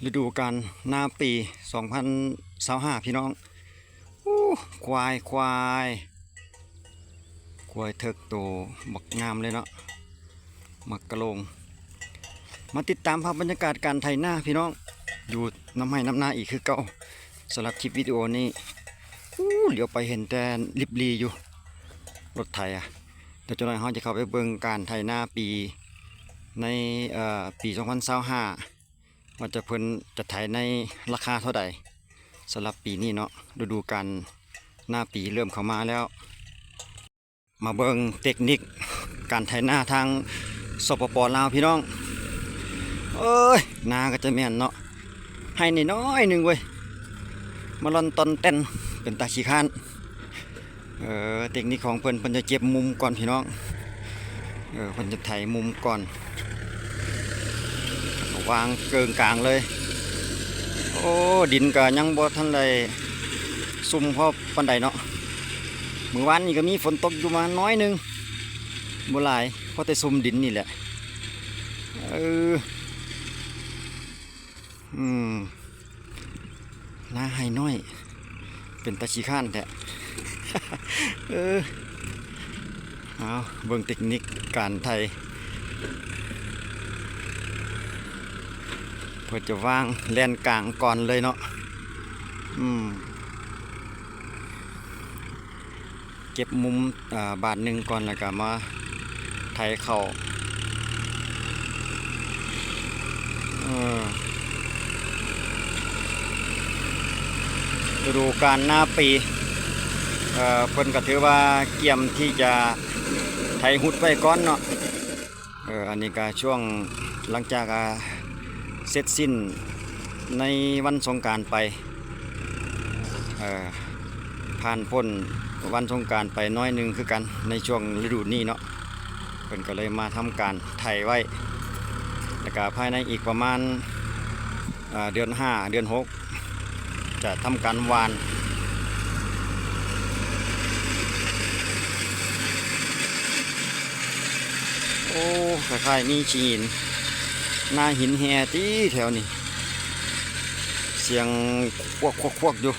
ฤดูกาลหน้าปี2025พี่น้องอู้ควายเถิกโตบักงามเลยเนาะมักกะโลงมาติดตามภาพบรรยากาศการไถนาพี่น้องอยู่น้ำไห้น้ำนาอีกคือเก่าสำหรับคลิปวิดีโอนี้เหลียวไปเห็นแต่ลิบลีอยู่รถไถเดี๋ยวจะหน่อยเราจะเข้าไปเบิ่งการไถนาปีในปี2025ว่าจะเพิ่นจะไถในราคาเท่าใดสำหรับปีนี้เนาะฤดูกาลหน้าปีเริ่มเข้ามาแล้วมาเบิ่งเทคนิคการไถนาทางสปป.ลาวพี่น้องเอ้ยนาก็จะแม่นเนาะให้น้อยๆนึงเว้ยมาลอนตอนเต้นเป็นตาขี้ข้านเทคนิคของเพิ่นจะเก็บมุมก่อนพี่น้องเพิ่นจะไถมุมก่อนวางเกิงกลางเลยโอ้ดินก็ยังบ่ทันได้ซุ่มพอปานใดเนาะมื้อวานนี้ก็มีฝนตกอยู่มาน้อยนึงบ่หลายเพราะแต่ซุ่มดินนี่แหละนาให้น้อยเป็นตาขี้ข้านแท้เอาเบิ่งเทคนิคการไถเพื่อจะวางแลนกลางก่อนเลยเนาะเก็บมุมบาทหนึ่งก่อนแล้วก็มาไถเข่าฤดูกาลหน้าปีเพิ่นก็ถือว่าเกี่ยมที่จะไถหุดไว้ก่อนเนาะอันนี้ก็ช่วงหลังจากเสร็จสิ้นในวันสงกรานต์ไปผ่านพ้นวันสงกรานต์ไปน้อยหนึ่งคือกันในช่วงฤดูนี้เนาะเพิ่นก็เลยมาทำการไถไว้แล้วก็ภายในอีกประมาณเดือน5เดือน6จะทำการหว่านโอ้คล้ายๆมีฉีนหน้าหินแห่ที่แถวนี้เสียงควักอยู่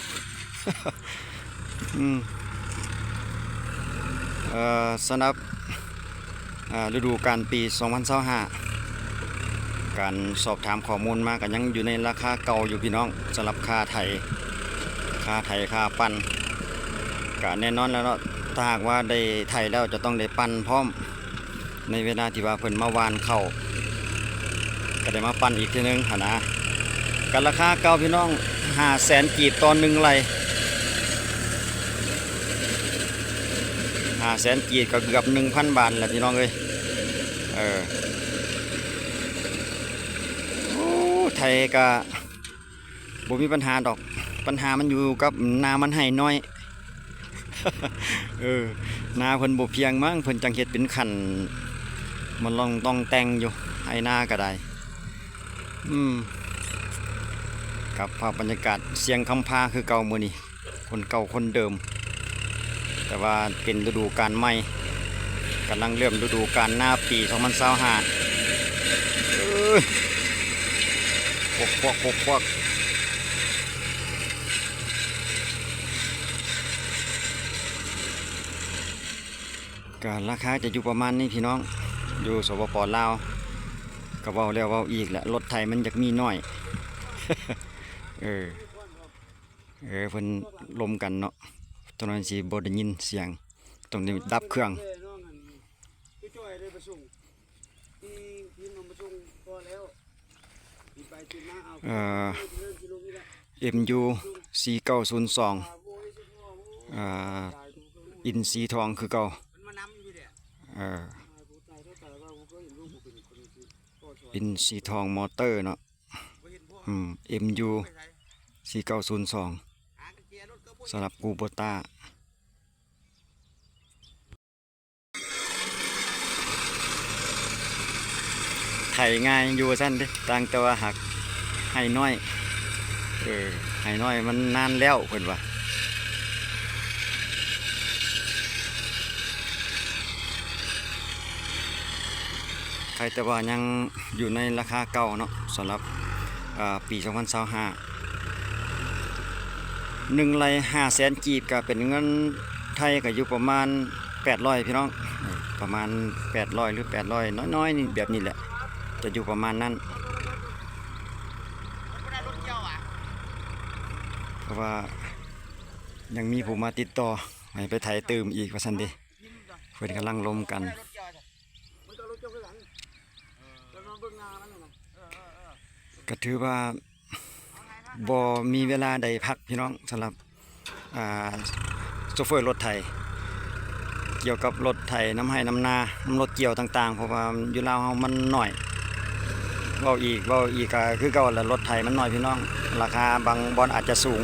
สำหรับฤดูกาลปี2025การสอบถามข้อมูลมากันยังอยู่ในราคาเก่าอยู่พี่น้องสำหรับค่าไถค่าปั่นก็แน่นอนแล้วเนาะถ้าหากว่าได้ไถแล้วจะต้องได้ปั่นพร้อมในเวลาที่ว่าเพิ่นมาวานเข้าก็ได้มาปั่นอีกทีนึงนะกันราคาเก่าพี่น้อง500,000 กีบตอน1 ไร่500,000 กีบก็เกือบ 1,000 บาทแหละพี่น้องเอ้ยไทยก็บ่มีปัญหาดอกปัญหามันอยู่กับนามันให้น้อยนาเพิ่นบ่เพียงมั้งเพิ่นจังเฮ็ดเป็นขันมันต้องแต่งอยู่ให้นาก็ได้กับภาพบรรยากาศเสียงคำพาคือเก่ามื้อนี้คนเก่าคนเดิมแต่ว่าเป็นฤดูกาลใหม่กำลังเริ่มฤดูกาลหน้าปี2025พวกการราคาจะอยู่ประมาณนี้พี่น้องอยู่สปป.ลาวก็เว้าแล้วเว้าอีกแหละรถไทยมันอยากมีน้อยเพิ่นลมกันเนาะตอนนั้นสิบ่ได้ยินเสียงต้องได้ดับเครื่องMU 4902อินซีทองคือเก่าอินซีทองมอเตอร์เนาะMU 4902สำหรับกูโบต้าไถง่ายอยู่สั้นดิต่างแต่ว่าหักให้น้อยให้น้อยมันนานแล้วเพิ่นว่าใครแต่ว่ายังอยู่ในราคาเก่าเนาะสำหรับ ปี2025 1 ไร่500,000กีบก็เป็นเงินไทยก็อยู่ประมาณ800พี่น้องประมาณ800หรือ800น้อยๆนี่แบบนี้แหละจะอยู่ประมาณนั้นเพราะว่ายังมีผู้มาติดต่อให้ไปไถเติมอีกว่าซั่นเด้เพิ่นกำลังลมกันก็ถือว่าบ่มีเวลาใดพักพี่น้องสำหรับโชเฟอร์รถไถเกี่ยวกับรถไถน้ำให้น้ำนาน้ำรถเกี่ยวต่างๆเพราะว่าอยู่ลาวเฮามันน้อยเว้าอีกก็คือเก่าแหละรถไถมันน้อยพี่น้องราคาบางบอนอาจจะสูง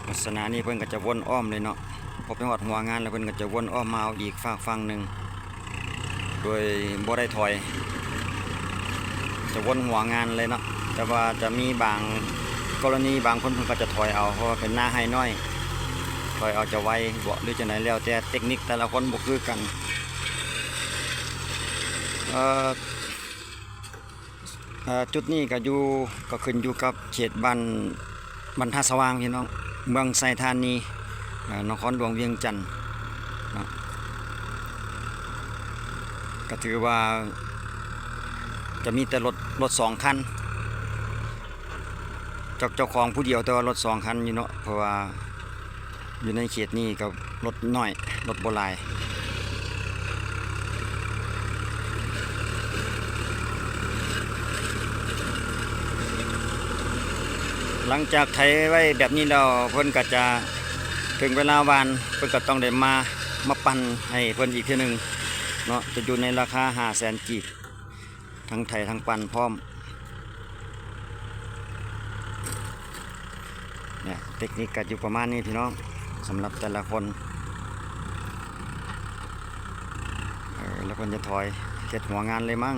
ลักษณะนี้เพิ่นก็จะวนอ้อมเลยเนาะพอไปฮอดหัวงานแล้วเพิ่นก็จะวนอ้อมมาเอาอีกฝากฝั่งหนึงโดยบ่ได้ถอยจะวนหัวงานเลยเนาะแต่ว่าจะมีบางกรณีบางคนเพิ่นก็จะถอยเอาเพราะว่าเป็นหน้าให้น้อยถอยเอาจะไวบ่หรือจะไหนแล้วแต่เทคนิคแต่ละคนบ่คือกันจุดนี้ก็ขึ้นอยู่กับเขตบ้านท่าสว่างพี่น้องเมืองไซธานีนครหลวงเวียงจันทน์ก็ถือว่าจะมีแต่รถ2 คันเจ้าของผู้เดียวแต่ว่ารถ2 คันอยู่เนาะเพราะว่าอยู่ในเขตนี้กับรถน้อยรถโบราณหลังจากไถไว้แบบนี้แล้วเพิ่นก็จะถึงเวลาวานเพิ่นก็ต้องได้มาปั่นให้เพิ่นอีกทีนึงเนาะจะอยู่ในราคา500,000กีบทั้งไถทั้งปั่นพร้อมเนี่ยเทคนิคก็อยู่ประมาณนี้พี่น้องสำหรับแต่ละคนแล้วเพิ่นจะถอยเก็บหัวงานเลยมั้ง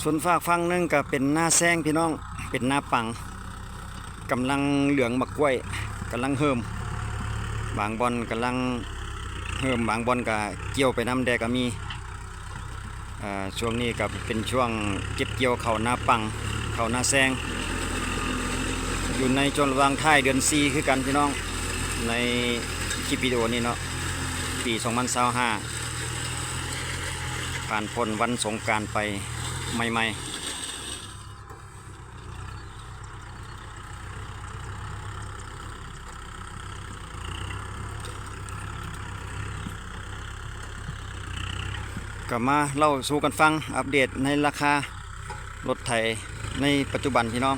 ส่วนฝากฝั่งนึงก็เป็นหน้าแซงพี่น้องเป็นหน้าปังกำลังเหลืองบักกล้วยกำลังเฮิมบางบอนกำลังเฮิมบางบอนก็เกี่ยวไปน้ำแดก็มีช่วงนี้ก็เป็นช่วงเก็บเกี่ยวเข้าหน้าปังเข้าหน้าแซงอยู่ในช่วงระหว่างท้ายเดือน4คือกันพี่น้องในคลิปวิดีโอนี้เนาะปี2025ผ่านพ้นวันสงกรานต์ไปใหม่ๆก็มาเล่าสู่กันฟังอัปเดตในราคารถไถในปัจจุบันพี่น้อง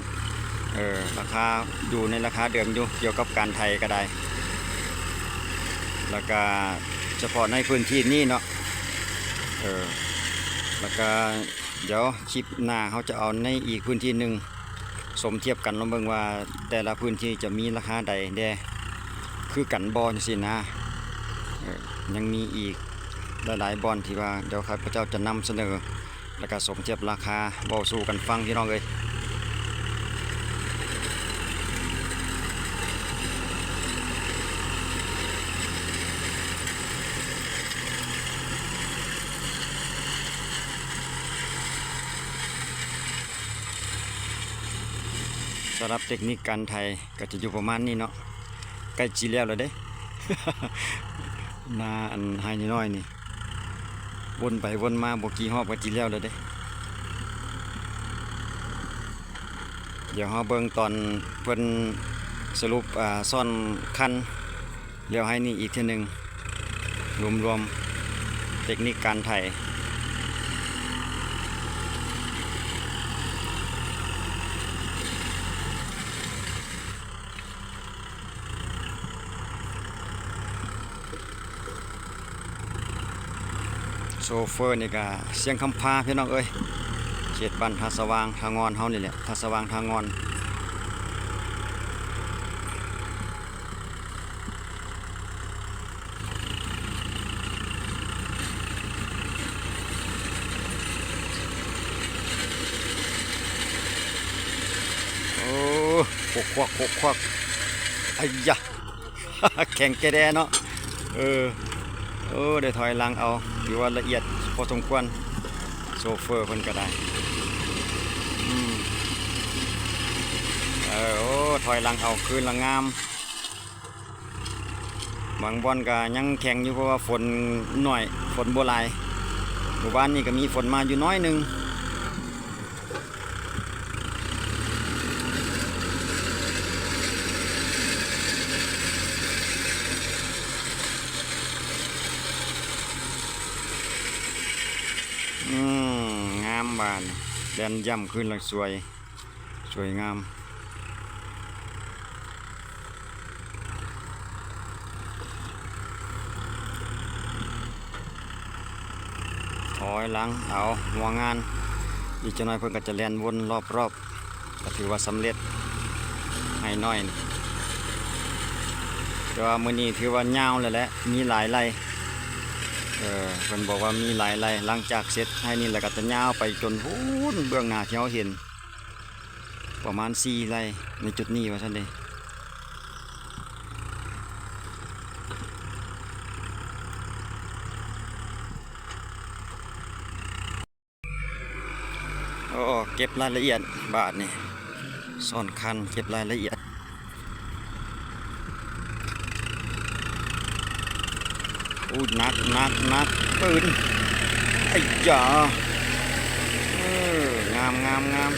ราคาอยู่ในราคาเดิมอยู่เกี่ยวกับการไถก็ได้แล้วก็เฉพาะในพื้นที่นี้เนาะแล้วก็เดี๋ยวคลิปหน้าเขาจะเอาในอีกพื้นที่หนึ่งสมเทียบกันลองเบิ่งว่าแต่ละพื้นที่จะมีราคาใดแด่คือกันบ่จังซี่นะยังมีอีกหลายๆบอนที่ว่าเดี๋ยวข้าพเจ้าจะนำเสนอแล้วก็สมเทียบราคาเว้าสู่กันฟังพี่น้องเอ้ยสำหรับเทคนิคการไถก็จะอยู่ประมาณนี้เนาะใกล้จีแล้วเลยเด้ นาอันไฮน้อยนี่วนไปวนมาบ่กี่รอบก็จีแล้วเลยเด้เดี๋ยวเฮาเบิ่งตอนเพิ่นสรุปซ่อนคันแล้วให้นี่อีกทีนึงรวมเทคนิคการไถโซเฟอร์นี่ก็เสียงคำพาพี่น้องเอ้ย เขตบ้านท่าสว่างทางอนเฮานี่แหละท่าสว่างทางอนโอ้โคกควักโคกควักไอ้ยะ แข่งแกแดเนาะเออได้ถอยหลังเอาถือว่าละเอียดพอสมควรโซเฟอร์เพิ่นก็ได้โอ้ถอยหลังเอาคืนละงามบางบอนก็ยังแข่งอยู่เพราะว่าฝนหน่อยฝนบ่หลายหมู่บ้านนี้ก็มีฝนมาอยู่น้อยหนึงงามบานแดนย่ำขึ้นเลยสวยงามถอยหลังเอาหัวงานอีกจะน้อยเพิ่นก็จะแล่นวนรอบก็ถือว่าสำเร็จให้น้อยแต่ว่ามื้อนี้ถือว่ายาวเลยแหละมีหลายไร่เพิ่นบอกว่ามีหลายไร่หลังจากเสร็จให้นี่แล้วก็จะยาวไปจนพูนเบื้องหน้าที่เราเห็นประมาณ4ไร่ในจุดนี้ว่าซั่นเด้โอ้เก็บรายละเอียดบาทนี่ซ่อนคันเก็บรายละเอียดอู้นักปืนไอ้จ๋างาม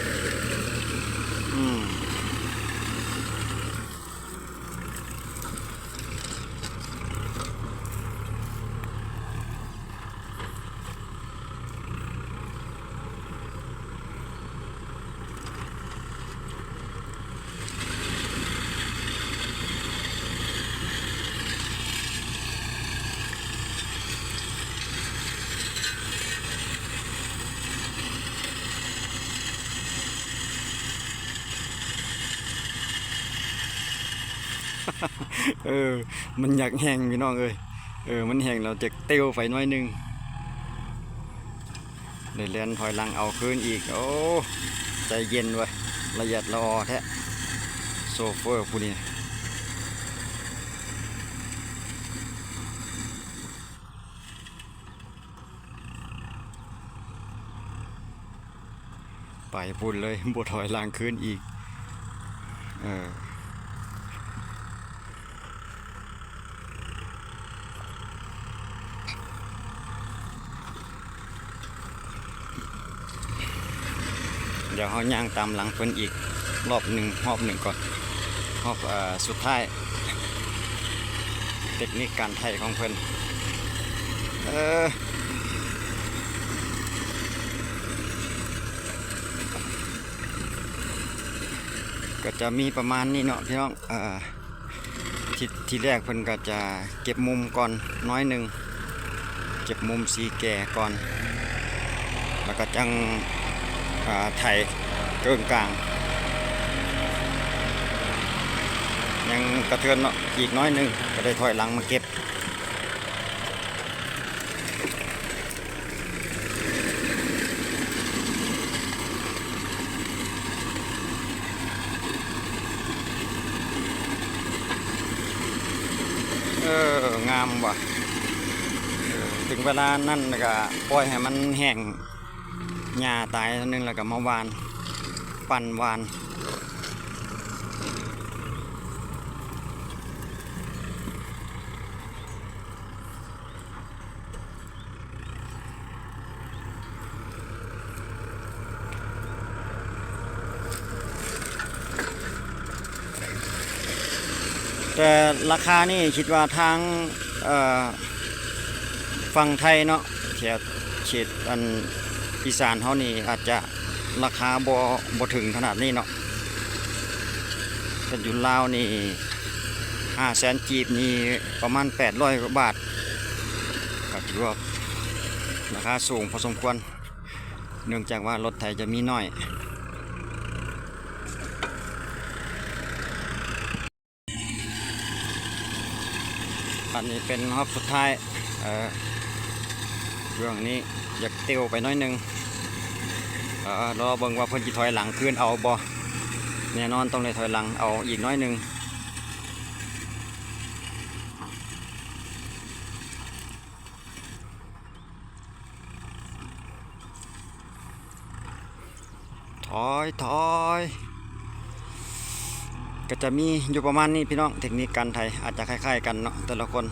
มันอยากแห้งพี่น้องเอ้ยมันแห้งเราจะเตียวไฟน้อยนึงเดี๋ยวเล่นถอยหลังเอาคืนอีกโอ้ใจเย็นเว้ยละเอียดละออแท้โซเฟอร์ผู้นี้ไปพูดเลยบถอยหลังคืนอีกเดี๋ยวเขาย่างตามหลังเพิ่นอีกรอบหนึ่งก่อนรอบสุดท้ายเทคนิคการไถของเพิ่นก็จะมีประมาณนี้เนาะพี่น้องที่แรกเพิ่นก็จะเก็บมุมก่อนน้อยหนึ่งเก็บมุมสีแก่ก่อนแล้วก็จังไถเกินกลางยังกระเทือนเนาะอีกน้อยหนึ่งก็ได้ถอยหลังมาเก็บงามว่ะถึงเวลานั่นก็ปล่อยให้มันแห้งหญ้าตายนิดนึงแล้วก็มาวานปั่นวานแต่ราคานี่คิดว่าทางฝั่งไทยเนาะเขตอันอีสานเขานี่อาจจะราคาบ่ถึงขนาดนี้เนาะแต่อยู่ลาวนี่500,000 กีบนี่ประมาณ800 กว่าบาทก็ถือว่าราคาสูงพอสมควร เนื่องจากว่ารถไถจะมีน้อยอันนี้เป็นรอบสุดท้ายเรื่องนี้อยากเตียวไปน้อยหนึงรอเบิ่งว่าเพิ่นสิถอยหลังคืนเอาบ่แน่นอนต้องเลยถอยหลังเอาอีกน้อยหนึงถอยก็จะมีอยู่ประมาณนี้พี่น้องเทคนิคการไถอาจจะคล้ายๆกันเนาะแต่ละคน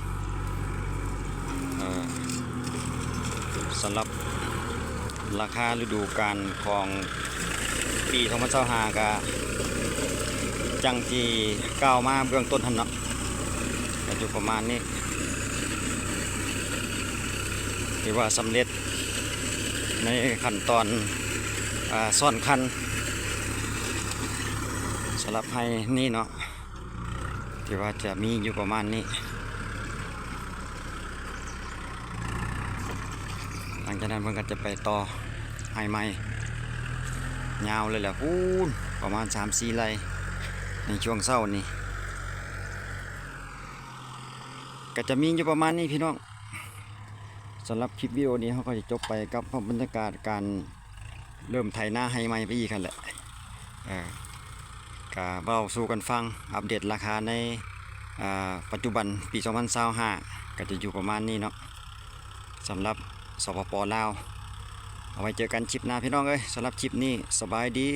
สำหรับราคาฤดูกาลของปี2025ก็จังที่ก้าวมาเบื้องต้นหั่นเนาะก็อยู่ประมาณนี้ถือว่าสำเร็จในขั้นตอนซ่อนคันสำหรับให้นี่เนาะที่ว่าจะมีอยู่ประมาณนี้หลังจากนั้นเพิ่นก็จะไปต่อให้ใหม่ยาวเลยแหละพูนประมาณ 3-4 ไร่ในช่วงเช้านี้ก็จะมีอยู่ประมาณนี้พี่น้องสำหรับคลิปวิดีโอนี้เขาก็จะจบไปกับบรรยากาศการเริ่มไถนาให้ใหม่ไปอีกกันแหละก็เล่าสู่กันฟังอัปเดตราคาในปัจจุบันปี2025ก็จะอยู่ประมาณนี้เนาะสำหรับสปป.ลาวเอาไว้เจอกันคลิปหน้าพี่น้องเอ้ยสำหรับคลิปนี้สบายดี